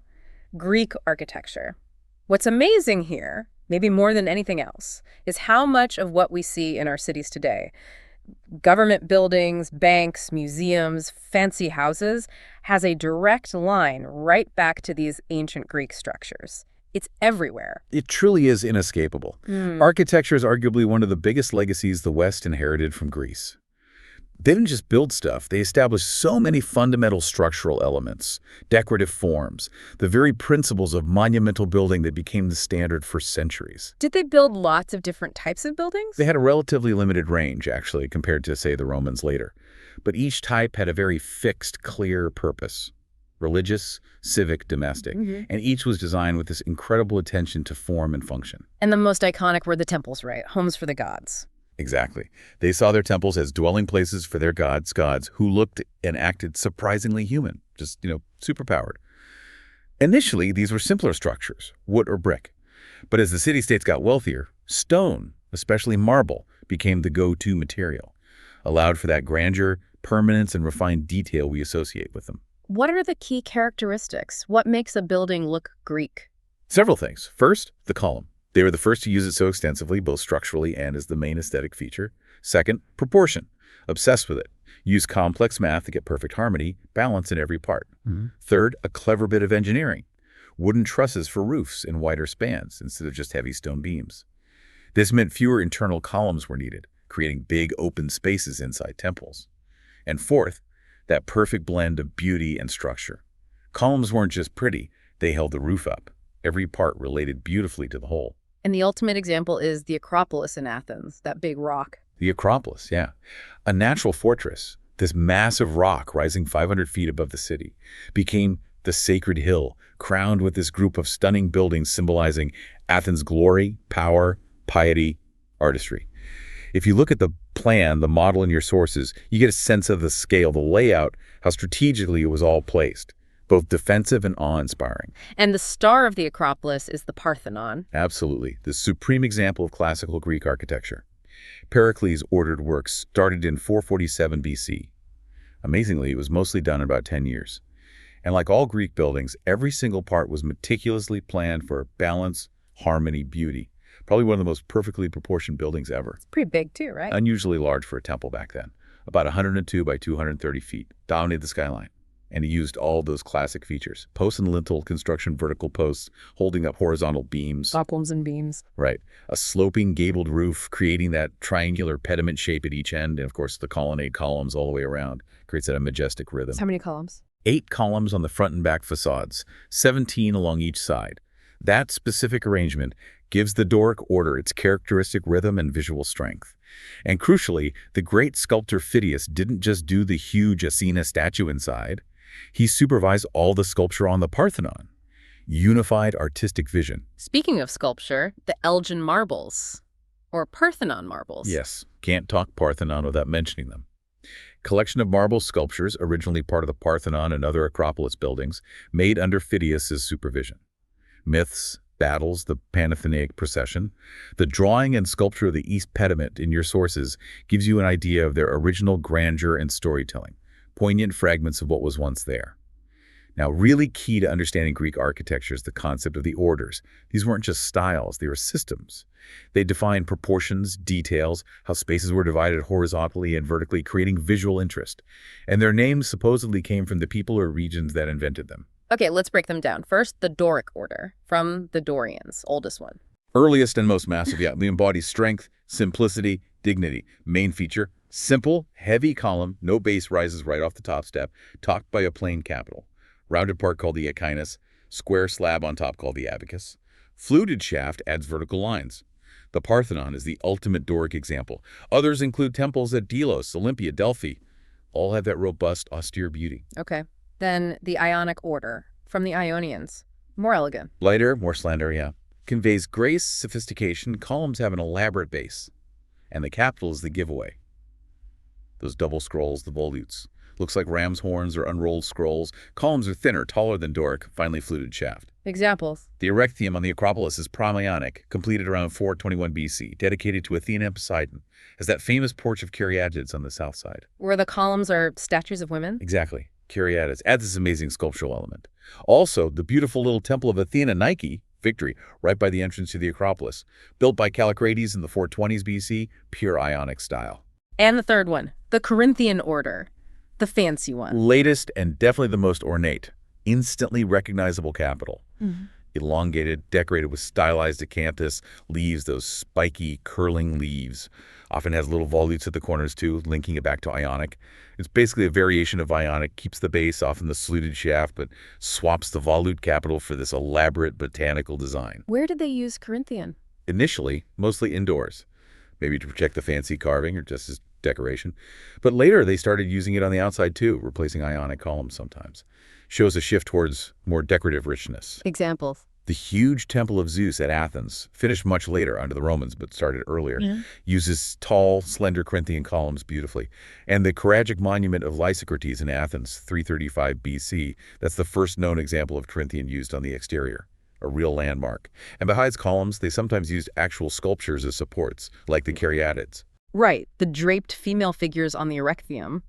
Greek architecture. What's amazing here, maybe more than anything else, is how much of what we see in our cities today, government buildings, banks, museums, fancy houses, has a direct line right back to these ancient Greek structures. It's everywhere. It truly is inescapable. Architecture is arguably one of the biggest legacies the West inherited from Greece. They didn't just build stuff, they established so many fundamental structural elements, decorative forms, the very principles of monumental building that became the standard for centuries. Did they build lots of different types of buildings? They had a relatively limited range, actually, compared to, say, the Romans later. But each type had a very fixed, clear purpose. religious, civic, domestic. And each was designed with this incredible attention to form and function. And the most iconic were the temples, right? Homes for the gods. Exactly. They saw their temples as dwelling places for their gods who looked and acted surprisingly human, just, superpowered. Initially, these were simpler structures, wood or brick. But as the city-states got wealthier, stone, especially marble, became the go-to material, allowed for that grandeur, permanence, and refined detail we associate with them. What are the key characteristics? What makes a building look Greek? Several things. First, the column. They were the first to use it so extensively, both structurally and as the main aesthetic feature. Second, proportion. Obsessed with it. Use complex math to get perfect harmony, balance in every part. Third, a clever bit of engineering. Wooden trusses for roofs in wider spans instead of just heavy stone beams. This meant fewer internal columns were needed, creating big open spaces inside temples. And fourth, that perfect blend of beauty and structure. Columns weren't just pretty, they held the roof up. Every part related beautifully to the whole. And the ultimate example is the Acropolis in Athens, that big rock. The Acropolis, yeah. A natural fortress, this massive rock rising 500 feet above the city, became the sacred hill, crowned with this group of stunning buildings symbolizing Athens' glory, power, piety, artistry. If you look at the plan, the model in your sources, you get a sense of the scale, the layout, how strategically it was all placed, both defensive and awe-inspiring. And the star of the Acropolis is the Parthenon. Absolutely, the supreme example of classical Greek architecture. Pericles' ordered works started in 447 BC. Amazingly, it was mostly done in about 10 years. And like all Greek buildings, every single part was meticulously planned for balance, harmony, beauty. Probably one of the most perfectly proportioned buildings ever. It's pretty big too, right? Unusually large for a temple back then. About 102 by 230 feet, dominated the skyline. And he used all those classic features. Post and lintel construction, vertical posts, holding up horizontal beams. Columns and beams. Right. A sloping gabled roof, creating that triangular pediment shape at each end. And of course, the colonnade columns all the way around. Creates that majestic rhythm. So how many columns? 8 columns on the front and back facades, 17 along each side. That specific arrangement gives the Doric order its characteristic rhythm and visual strength. And crucially, the great sculptor Phidias didn't just do the huge Athena statue inside. He supervised all the sculpture on the Parthenon. Unified artistic vision. Speaking of sculpture, the Elgin marbles, or Parthenon marbles. Yes, can't talk Parthenon without mentioning them. Collection of marble sculptures, originally part of the Parthenon and other Acropolis buildings, made under Phidias' supervision. Myths, battles, the Panathenaic procession, the drawing and sculpture of the East Pediment in your sources gives you an idea of their original grandeur and storytelling, poignant fragments of what was once there. Now, really key to understanding Greek architecture is the concept of the orders. These weren't just styles, they were systems. They defined proportions, details, how spaces were divided horizontally and vertically, creating visual interest. And their names supposedly came from the people or regions that invented them. Okay, let's break them down. First, the Doric order, from the Dorians, oldest one. Earliest and most massive, yeah. They embody strength, simplicity, dignity. Main feature, simple, heavy column, no base rises right off the top step, topped by a plain capital. Rounded part called the echinus, square slab on top called the abacus. Fluted shaft adds vertical lines. The Parthenon is the ultimate Doric example. Others include temples at Delos, Olympia, Delphi. All have that robust, austere beauty. Okay. Then the Ionic order, from the Ionians. More elegant. Lighter, more slender, yeah. Conveys grace, sophistication. Columns have an elaborate base. And the capital is the giveaway. Those double scrolls, the volutes. Looks like ram's horns or unrolled scrolls. Columns are thinner, taller than Doric, finely fluted shaft. Examples. The Erechtheum on the Acropolis is Ionic, completed around 421 BC, dedicated to Athena and Poseidon, as that famous porch of Kyriatides on the south side. Where the columns are statues of women? Exactly. Kyriatides adds this amazing sculptural element. Also, the beautiful little temple of Athena Nike, Victory, right by the entrance to the Acropolis, built by Callicrates in the 420s BC, pure Ionic style. And the third one, the Corinthian order. The fancy one. Latest and definitely the most ornate. Instantly recognizable capital. Elongated, decorated with stylized acanthus leaves, those spiky, curling leaves. Often has little volutes at the corners too, linking it back to Ionic. It's basically a variation of Ionic, keeps the base often the fluted shaft, but swaps the volute capital for this elaborate botanical design. Where did they use Corinthian? Initially, mostly indoors. Maybe to protect the fancy carving or just as decoration. But later they started using it on the outside too, replacing Ionic columns sometimes. shows a shift towards more decorative richness. Examples. The huge Temple of Zeus at Athens, finished much later under the Romans but started earlier, uses tall, slender Corinthian columns beautifully. And the Choragic monument of Lysicrates in Athens, 335 BC, that's the first known example of Corinthian used on the exterior, a real landmark. And behind columns, they sometimes used actual sculptures as supports, like the caryatids. Right, the draped female figures on the Erechtheum.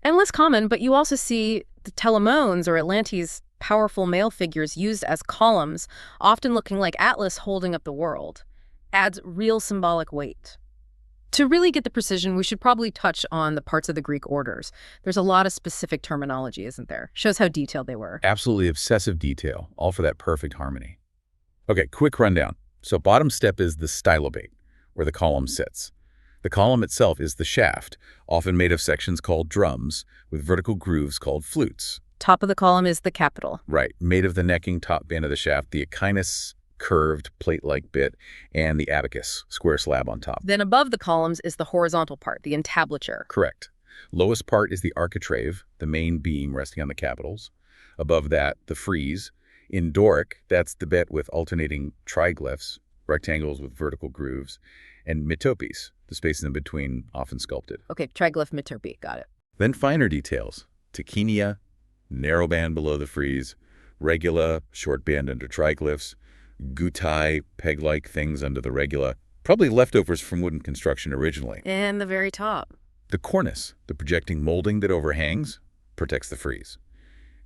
And less common, but you also see the Telemones or Atlantes' powerful male figures used as columns, often looking like Atlas holding up the world. Adds real symbolic weight. To really get the precision, we should probably touch on the parts of the Greek orders. There's a lot of specific terminology, isn't there? Shows how detailed they were. Absolutely obsessive detail, all for that perfect harmony. Okay, quick rundown. So bottom step is the stylobate, where the column sits. The column itself is the shaft, often made of sections called drums, with vertical grooves called flutes. Top of the column is the capital. Right, made of the necking top band of the shaft, the echinus, curved plate-like bit, and the abacus, square slab on top. Then above the columns is the horizontal part, the entablature. Correct. Lowest part is the architrave, the main beam resting on the capitals. Above that, the frieze. In Doric, that's the bit with alternating triglyphs, rectangles with vertical grooves, and metopes, the spaces in between, often sculpted. Okay, triglyph metope, got it. Then finer details. Tachynia, narrow band below the frieze, regula, short band under triglyphs, guttae, peg-like things under the regula, probably leftovers from wooden construction originally. And the very top. The cornice, the projecting molding that overhangs, protects the frieze.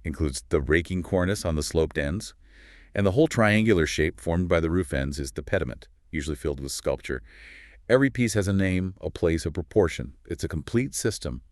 Includes the raking cornice on the sloped ends, and the whole triangular shape formed by the roof ends is the pediment, usually filled with sculpture. Every piece has a name, a place, a proportion. It's a complete system,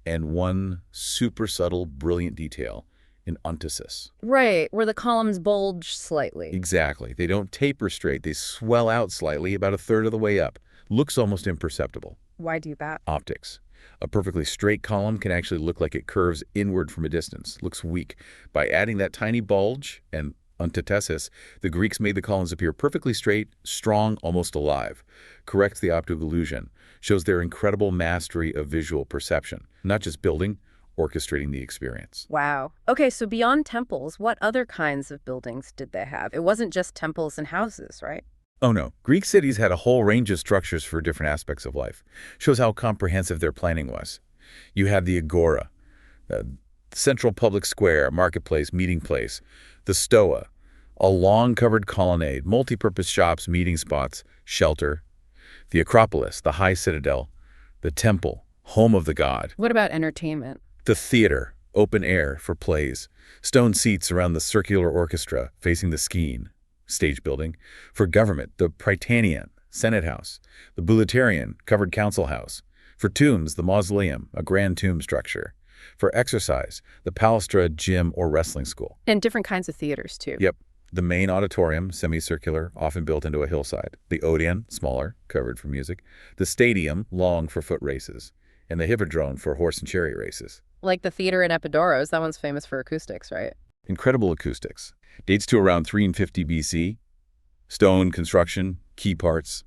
and one super subtle, brilliant detail, an ontisis. Right, where the columns bulge slightly. Exactly. They don't taper straight. They swell out slightly, about a third of the way up. Looks almost imperceptible. Why do that? Optics. A perfectly straight column can actually look like it curves inward from a distance. Looks weak. By adding that tiny bulge and ontithesis, the Greeks made the columns appear perfectly straight, strong, almost alive. Corrects the optical illusion. Shows their incredible mastery of visual perception. Not just building, orchestrating the experience. Wow. Okay, so beyond temples, what other kinds of buildings did they have? It wasn't just temples and houses, right? Oh no, Greek cities had a whole range of structures for different aspects of life. Shows how comprehensive their planning was. You had the agora, the central public square, marketplace, meeting place, the stoa, a long covered colonnade, multi-purpose shops, meeting spots, shelter, the Acropolis, the high citadel, the temple, home of the god. What about entertainment? The theater, open air for plays, stone seats around the circular orchestra facing the skene, stage building. For government, the Prytaneum, Senate House, the Bouleuterion, covered council house. For tombs, the mausoleum, a grand tomb structure. For exercise, the palastra, gym, or wrestling school. And different kinds of theaters, too. Yep. The main auditorium, semicircular, often built into a hillside. The Odeon, smaller, covered for music. The stadium, long for foot races. And the hippodrome for horse and chariot races. Like the theater in Epidaurus, that one's famous for acoustics, right? Incredible acoustics. Dates to around 350 BC. Stone construction, key parts.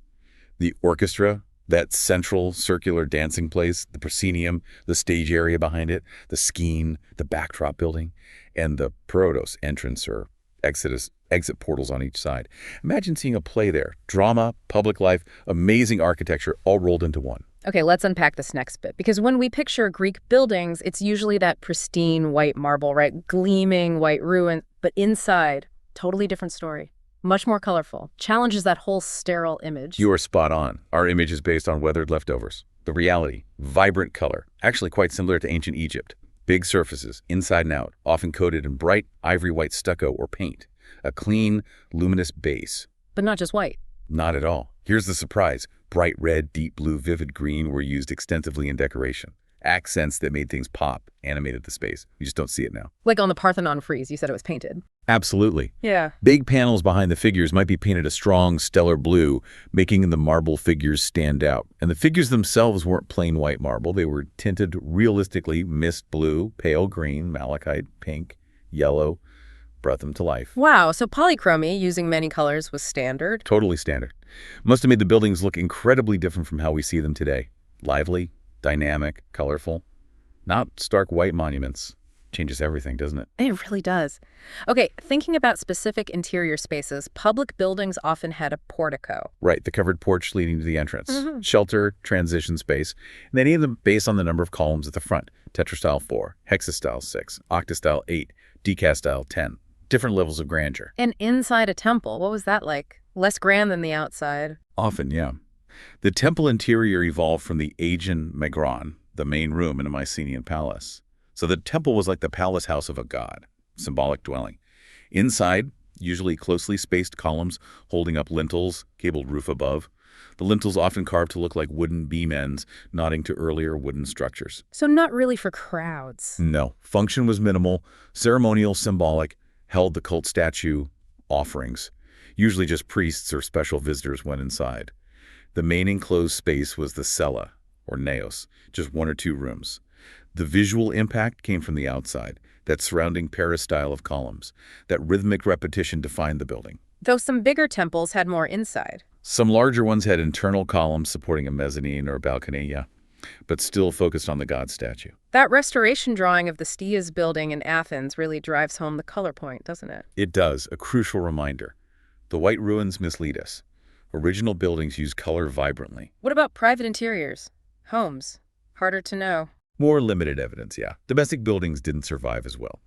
The orchestra, that central circular dancing place, the proscenium, the stage area behind it, the skene, the backdrop building, and the protos, entrance or exit portals on each side. Imagine seeing a play there. Drama, public life, amazing architecture, all rolled into one. Okay, let's unpack this next bit, because when we picture Greek buildings, it's usually that pristine white marble, right? Gleaming white ruin, but inside, totally different story. Much more colorful. Challenges that whole sterile image. You are spot on. Our image is based on weathered leftovers. The reality, vibrant color, actually quite similar to ancient Egypt. Big surfaces, inside and out, often coated in bright ivory white stucco or paint. A clean, luminous base. But not just white. Not at all. Here's the surprise. Bright red, deep blue, vivid green were used extensively in decoration. Accents that made things pop, animated the space. You just don't see it now. Like on the Parthenon frieze, you said it was painted. Absolutely. Yeah. Big panels behind the figures might be painted a strong, stellar blue, making the marble figures stand out. And the figures themselves weren't plain white marble. They were tinted realistically mist blue, pale green, malachite, pink, yellow. Brought them to life. Wow, so polychromy, using many colors, was standard? Totally standard. Must have made the buildings look incredibly different from how we see them today. Lively, dynamic, colorful. Not stark white monuments. Changes everything, doesn't it? It really does. Okay, thinking about specific interior spaces, public buildings often had a portico. Right, the covered porch leading to the entrance. Mm-hmm. Shelter, transition space. And they named them based on the number of columns at the front. Tetrastyle 4, hexastyle 6, octastyle 8, decastyle 10. Different levels of grandeur. And inside a temple, what was that like? Less grand than the outside. Often, yeah. The temple interior evolved from the Aegean Megron, the main room in a Mycenaean palace. So the temple was like the palace house of a god, symbolic dwelling. Inside, usually closely spaced columns holding up lintels, gabled roof above. The lintels often carved to look like wooden beam ends, nodding to earlier wooden structures. So not really for crowds. No, function was minimal, ceremonial, symbolic, held the cult statue, offerings. Usually just priests or special visitors went inside. The main enclosed space was the cella, or naos, just 1 or 2 rooms. The visual impact came from the outside, that surrounding peristyle of columns. That rhythmic repetition defined the building. Though some bigger temples had more inside. Some larger ones had internal columns supporting a mezzanine or a balcony, yeah, but still focused on the god statue. That restoration drawing of the Stias building in Athens really drives home the color point, doesn't it? It does, a crucial reminder. The white ruins mislead us. Original buildings use color vibrantly. What about private interiors? Homes? Harder to know. More limited evidence, yeah. Domestic buildings didn't survive as well.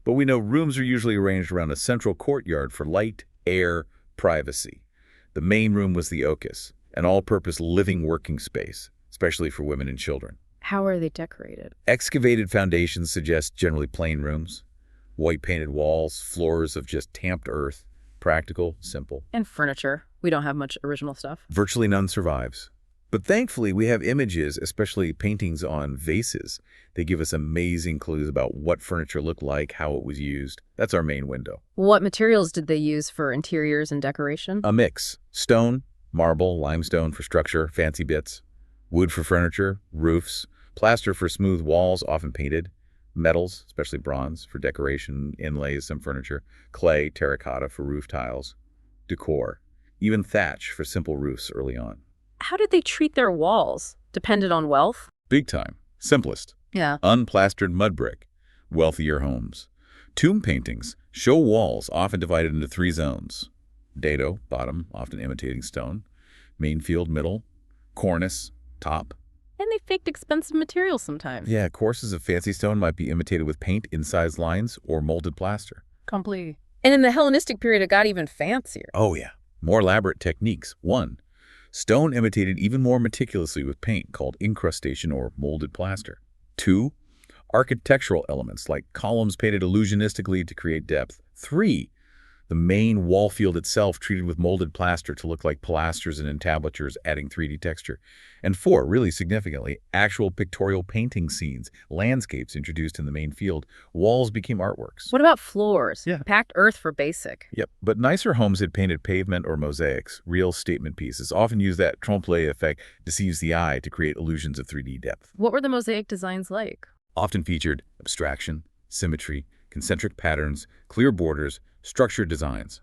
But we know rooms are usually arranged around a central courtyard for light, air, privacy. The main room was the oecus, an all-purpose living working space, especially for women and children. How are they decorated? Excavated foundations suggest generally plain rooms. White painted walls, floors of just tamped earth. Practical, simple. And furniture. We don't have much original stuff. Virtually none survives. But thankfully, we have images, especially paintings on vases. They give us amazing clues about what furniture looked like, how it was used. That's our main window. What materials did they use for interiors and decoration? A mix. Stone, marble, limestone for structure, fancy bits. Wood for furniture, roofs. Plaster for smooth walls, often painted. Metals, especially bronze, for decoration, inlays, some furniture. Clay, terracotta for roof tiles. Decor. Even thatch for simple roofs early on. How did they treat their walls? Depended on wealth? Big time. Simplest. Yeah. Unplastered mud brick. Wealthier homes. Tomb paintings show walls often divided into 3 zones. Dado, bottom, often imitating stone. Main field, middle. Cornice, top. And they faked expensive materials sometimes. Yeah, courses of fancy stone might be imitated with paint, incised lines, or molded plaster. Complete. And in the Hellenistic period, it got even fancier. Oh, yeah. More elaborate techniques. 1. Stone imitated even more meticulously with paint, called incrustation or molded plaster. 2. Architectural elements, like columns painted illusionistically to create depth. 3. The main wall field itself treated with molded plaster to look like pilasters and entablatures, adding 3D texture. And 4, really significantly, actual pictorial painting scenes, landscapes introduced in the main field. Walls became artworks. What about floors? Yeah. Packed earth for basic. Yep, but nicer homes had painted pavement or mosaics, real statement pieces, often use that trompe-l'oeil effect, deceives the eye to create illusions of 3D depth. What were the mosaic designs like? Often featured abstraction, symmetry, concentric patterns, clear borders, structured designs.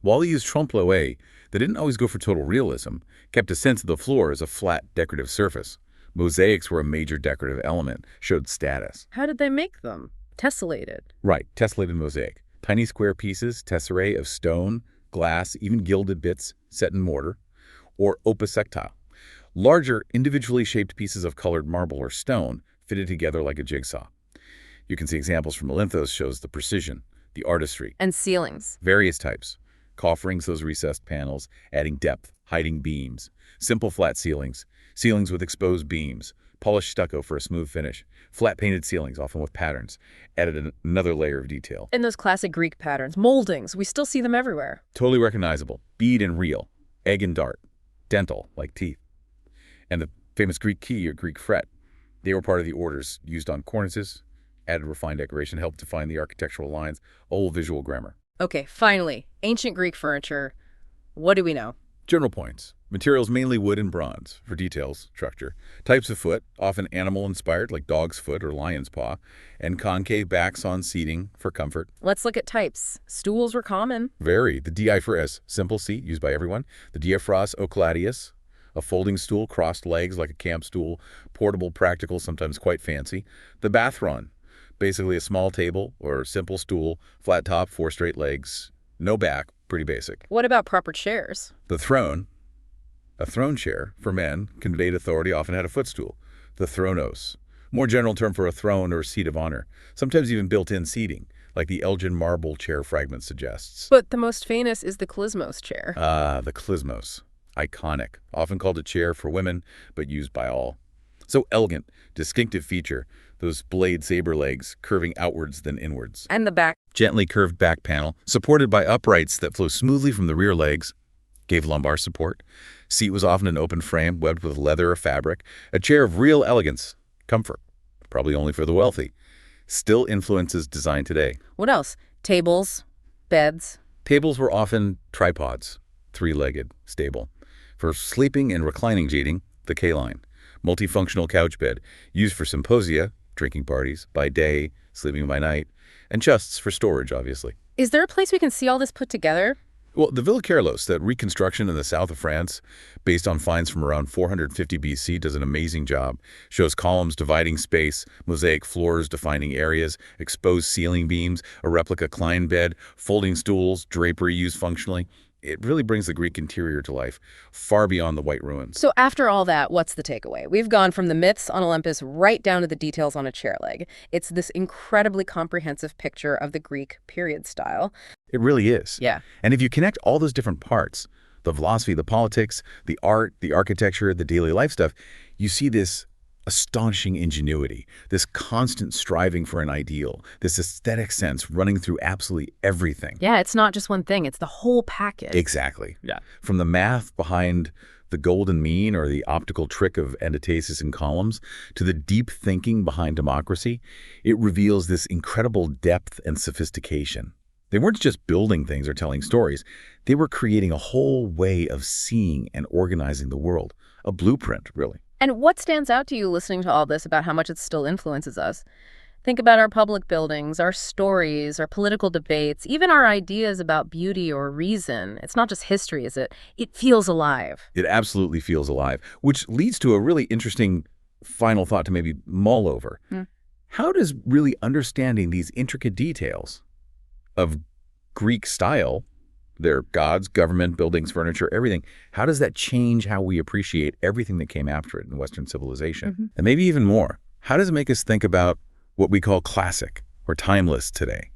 While they used trompe-l'oeil, they didn't always go for total realism, kept a sense of the floor as a flat, decorative surface. Mosaics were a major decorative element, showed status. How did they make them? Tessellated. Right, tessellated mosaic. Tiny square pieces, tesserae of stone, glass, even gilded bits set in mortar, or opusectile. Larger, individually shaped pieces of colored marble or stone fitted together like a jigsaw. You can see examples from Olympos shows the precision, the artistry. And ceilings. Various types. Cofferings, those recessed panels, adding depth, hiding beams. Simple flat ceilings. Ceilings with exposed beams. Polished stucco for a smooth finish. Flat painted ceilings, often with patterns. Added another layer of detail. And those classic Greek patterns. Moldings. We still see them everywhere. Totally recognizable. Bead and reel. Egg and dart. Dental, like teeth. And the famous Greek key or Greek fret. They were part of the orders used on cornices. Added refined decoration, helped define the architectural lines, old visual grammar. Okay, finally, ancient Greek furniture. What do we know? General points. Materials mainly wood and bronze, for details, structure. Types of foot, often animal-inspired, like dog's foot or lion's paw. And concave backs on seating, for comfort. Let's look at types. Stools were common. Very. The diaphoros, simple seat, used by everyone. The diaphoros ocladius, a folding stool, crossed legs like a camp stool. Portable, practical, sometimes quite fancy. The bathron. basically a small table or simple stool, flat top, 4 straight legs, no back, pretty basic. What about proper chairs? The throne, a throne chair for men, conveyed authority, often had a footstool. The thronos, more general term for a throne or a seat of honor, sometimes even built-in seating, like the Elgin marble chair fragment suggests. But the most famous is the klizmos chair. The klizmos, iconic, often called a chair for women, but used by all. So elegant, distinctive feature, those blade saber legs curving outwards then inwards. And the back. Gently curved back panel, supported by uprights that flow smoothly from the rear legs, gave lumbar support. Seat was often an open frame, webbed with leather or fabric. A chair of real elegance, comfort, probably only for the wealthy. Still influences design today. What else? Tables, beds. Tables were often tripods, 3-legged, stable. For sleeping and reclining seating, the K-line. Multifunctional couch bed, used for symposia, drinking parties, by day, sleeping by night, and chests for storage, obviously. Is there a place we can see all this put together? Well, the Villa Carlos, that reconstruction in the south of France, based on finds from around 450 BC, does an amazing job. Shows columns dividing space, mosaic floors defining areas, exposed ceiling beams, a replica Klein bed, folding stools, drapery used functionally. It really brings the Greek interior to life, far beyond the white ruins. So after all that, what's the takeaway? We've gone from the myths on Olympus right down to the details on a chair leg. It's this incredibly comprehensive picture of the Greek period style. It really is. Yeah. And if you connect all those different parts, the philosophy, the politics, the art, the architecture, the daily life stuff, you see this astonishing ingenuity, this constant striving for an ideal, this aesthetic sense running through absolutely everything. Yeah, it's not just one thing, it's the whole package. Exactly. Yeah. From the math behind the golden mean or the optical trick of endotasis in columns to the deep thinking behind democracy, it reveals this incredible depth and sophistication. They weren't just building things or telling stories. They were creating a whole way of seeing and organizing the world, a blueprint, really. And what stands out to you listening to all this about how much it still influences us? Think about our public buildings, our stories, our political debates, even our ideas about beauty or reason. It's not just history, is it? It feels alive. It absolutely feels alive, which leads to a really interesting final thought to maybe mull over. How does really understanding these intricate details of Greek style, their gods, government, buildings, furniture, everything, how does that change how we appreciate everything that came after it in Western civilization? And maybe even more, how does it make us think about what we call classic or timeless today?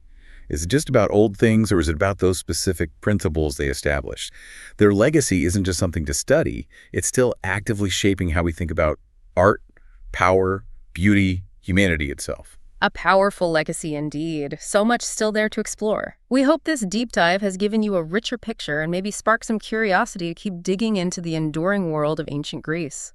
Is it just about old things, or is it about those specific principles they established? Their legacy isn't just something to study, it's still actively shaping how we think about art, power, beauty, humanity itself. A powerful legacy indeed. So much still there to explore. We hope this deep dive has given you a richer picture and maybe sparked some curiosity to keep digging into the enduring world of ancient Greece.